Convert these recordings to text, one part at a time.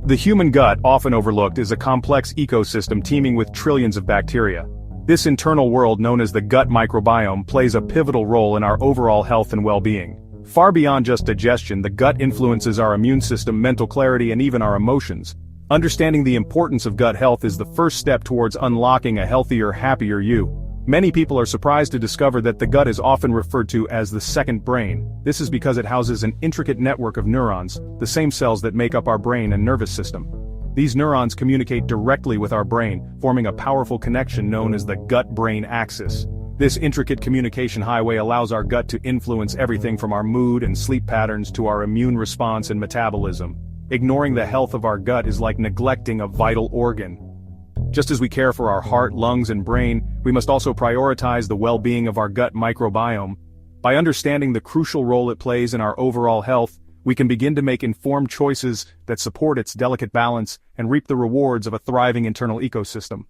The human gut, often overlooked, is a complex ecosystem teeming with trillions of bacteria. This internal world known as the gut microbiome plays a pivotal role in our overall health and well-being. Far beyond just digestion, the gut influences our immune system, mental clarity, and even our emotions. Understanding the importance of gut health is the first step towards unlocking a healthier, happier you. Many people are surprised to discover that the gut is often referred to as the second brain. This is because it houses an intricate network of neurons, the same cells that make up our brain and nervous system. These neurons communicate directly with our brain, forming a powerful connection known as the gut-brain axis. This intricate communication highway allows our gut to influence everything from our mood and sleep patterns to our immune response and metabolism. Ignoring the health of our gut is like neglecting a vital organ. Just as we care for our heart, lungs, and brain, we must also prioritize the well-being of our gut microbiome. By understanding the crucial role it plays in our overall health, we can begin to make informed choices that support its delicate balance and reap the rewards of a thriving internal ecosystem.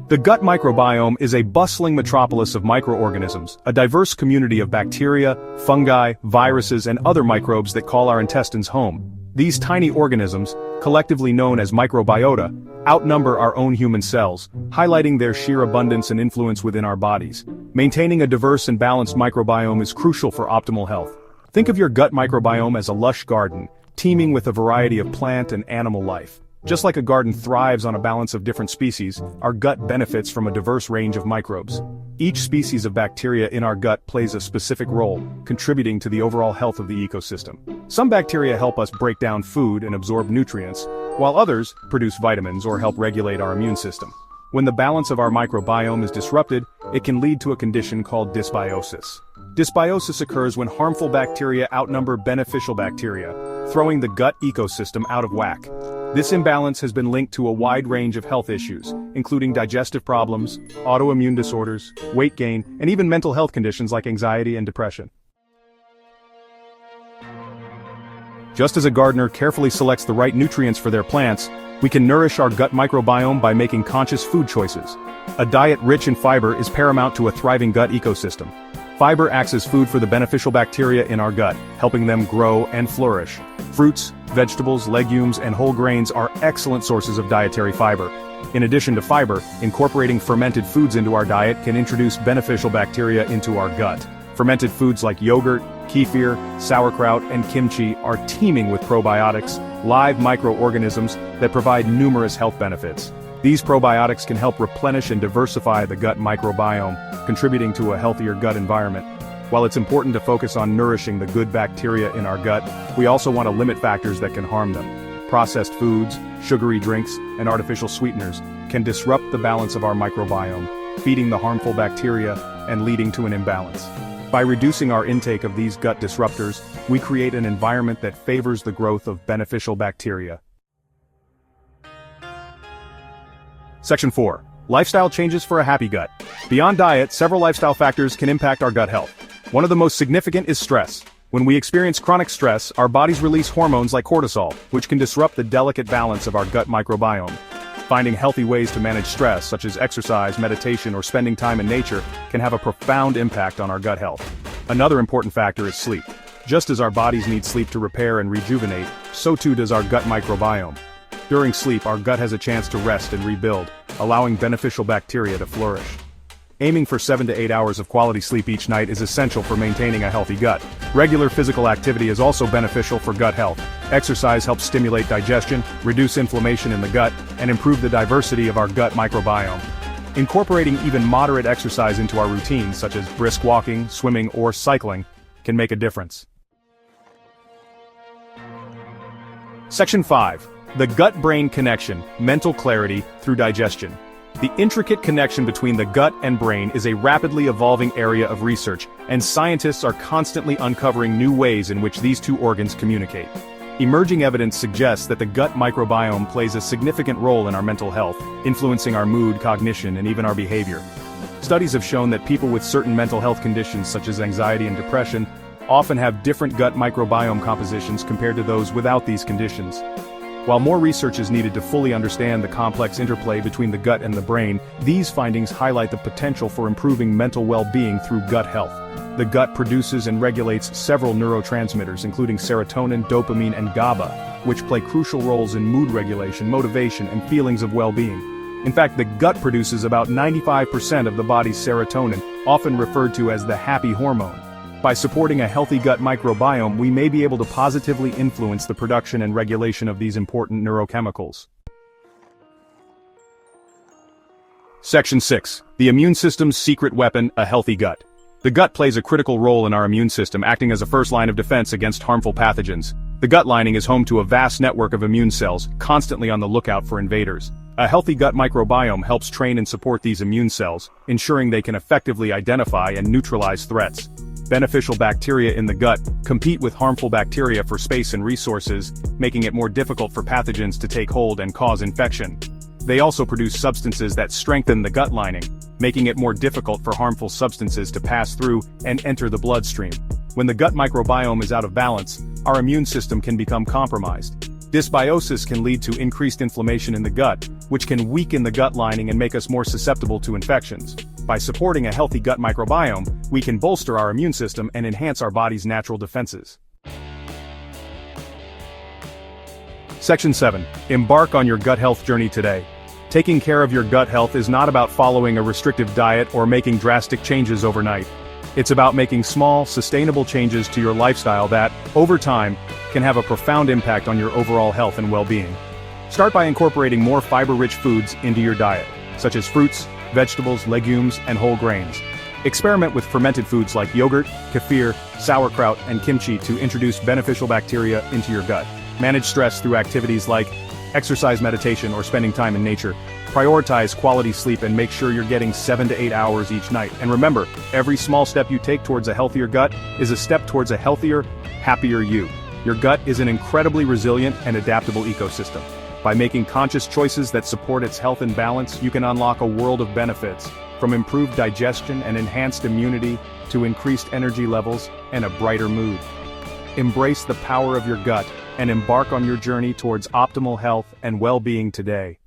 The gut microbiome is a bustling metropolis of microorganisms, a diverse community of bacteria, fungi, viruses, and other microbes that call our intestines home. These tiny organisms, collectively known as microbiota, outnumber our own human cells, highlighting their sheer abundance and influence within our bodies. Maintaining a diverse and balanced microbiome is crucial for optimal health. Think of your gut microbiome as a lush garden, teeming with a variety of plant and animal life. Just like a garden thrives on a balance of different species, our gut benefits from a diverse range of microbes. Each species of bacteria in our gut plays a specific role, contributing to the overall health of the ecosystem. Some bacteria help us break down food and absorb nutrients, while others produce vitamins or help regulate our immune system. When the balance of our microbiome is disrupted, it can lead to a condition called dysbiosis. Dysbiosis occurs when harmful bacteria outnumber beneficial bacteria, throwing the gut ecosystem out of whack. This imbalance has been linked to a wide range of health issues, including digestive problems, autoimmune disorders, weight gain, and even mental health conditions like anxiety and depression. Just as a gardener carefully selects the right nutrients for their plants, we can nourish our gut microbiome by making conscious food choices. A diet rich in fiber is paramount to a thriving gut ecosystem. Fiber acts as food for the beneficial bacteria in our gut, helping them grow and flourish. Fruits, vegetables, legumes, and whole grains are excellent sources of dietary fiber. In addition to fiber, incorporating fermented foods into our diet can introduce beneficial bacteria into our gut. Fermented foods like yogurt, kefir, sauerkraut, and kimchi are teeming with probiotics, live microorganisms that provide numerous health benefits. These probiotics can help replenish and diversify the gut microbiome, contributing to a healthier gut environment. While it's important to focus on nourishing the good bacteria in our gut, we also want to limit factors that can harm them. Processed foods, sugary drinks, and artificial sweeteners can disrupt the balance of our microbiome, feeding the harmful bacteria and leading to an imbalance. By reducing our intake of these gut disruptors, we create an environment that favors the growth of beneficial bacteria. Section 4. Lifestyle changes for a happy gut. Beyond diet, several lifestyle factors can impact our gut health. One of the most significant is stress. When we experience chronic stress, our bodies release hormones like cortisol, which can disrupt the delicate balance of our gut microbiome. Finding healthy ways to manage stress, such as exercise, meditation, or spending time in nature, can have a profound impact on our gut health. Another important factor is sleep. Just as our bodies need sleep to repair and rejuvenate, so too does our gut microbiome. During sleep, our gut has a chance to rest and rebuild, allowing beneficial bacteria to flourish. Aiming for 7 to 8 hours of quality sleep each night is essential for maintaining a healthy gut. Regular physical activity is also beneficial for gut health. Exercise helps stimulate digestion, reduce inflammation in the gut, and improve the diversity of our gut microbiome. Incorporating even moderate exercise into our routines, such as brisk walking, swimming, or cycling, can make a difference. Section 5. The gut-brain connection, mental clarity through digestion. The intricate connection between the gut and brain is a rapidly evolving area of research, and scientists are constantly uncovering new ways in which these two organs communicate. Emerging evidence suggests that the gut microbiome plays a significant role in our mental health, influencing our mood, cognition, and even our behavior. Studies have shown that people with certain mental health conditions such as anxiety and depression often have different gut microbiome compositions compared to those without these conditions. While more research is needed to fully understand the complex interplay between the gut and the brain, these findings highlight the potential for improving mental well-being through gut health. The gut produces and regulates several neurotransmitters including serotonin, dopamine, and GABA, which play crucial roles in mood regulation, motivation, and feelings of well-being. In fact, the gut produces about 95% of the body's serotonin, often referred to as the happy hormone. By supporting a healthy gut microbiome, we may be able to positively influence the production and regulation of these important neurochemicals. Section 6. The immune system's secret weapon, a healthy gut. The gut plays a critical role in our immune system, acting as a first line of defense against harmful pathogens. The gut lining is home to a vast network of immune cells, constantly on the lookout for invaders. A healthy gut microbiome helps train and support these immune cells, ensuring they can effectively identify and neutralize threats. Beneficial bacteria in the gut compete with harmful bacteria for space and resources, making it more difficult for pathogens to take hold and cause infection. They also produce substances that strengthen the gut lining, making it more difficult for harmful substances to pass through and enter the bloodstream. When the gut microbiome is out of balance, our immune system can become compromised. Dysbiosis can lead to increased inflammation in the gut, which can weaken the gut lining and make us more susceptible to infections. By supporting a healthy gut microbiome, we can bolster our immune system and enhance our body's natural defenses. Section 7. Embark on your gut health journey today. Taking care of your gut health is not about following a restrictive diet or making drastic changes overnight. It's about making small, sustainable changes to your lifestyle that, over time, can have a profound impact on your overall health and well-being. Start by incorporating more fiber-rich foods into your diet, such as fruits, vegetables, legumes, and whole grains. Experiment with fermented foods like yogurt, kefir, sauerkraut, and kimchi to introduce beneficial bacteria into your gut. Manage stress through activities like exercise, meditation, or spending time in nature. Prioritize quality sleep and make sure you're getting 7 to 8 hours each night. And remember, every small step you take towards a healthier gut is a step towards a healthier, happier you. Your gut is an incredibly resilient and adaptable ecosystem. By making conscious choices that support its health and balance, you can unlock a world of benefits, from improved digestion and enhanced immunity to increased energy levels and a brighter mood. Embrace the power of your gut and embark on your journey towards optimal health and well-being today.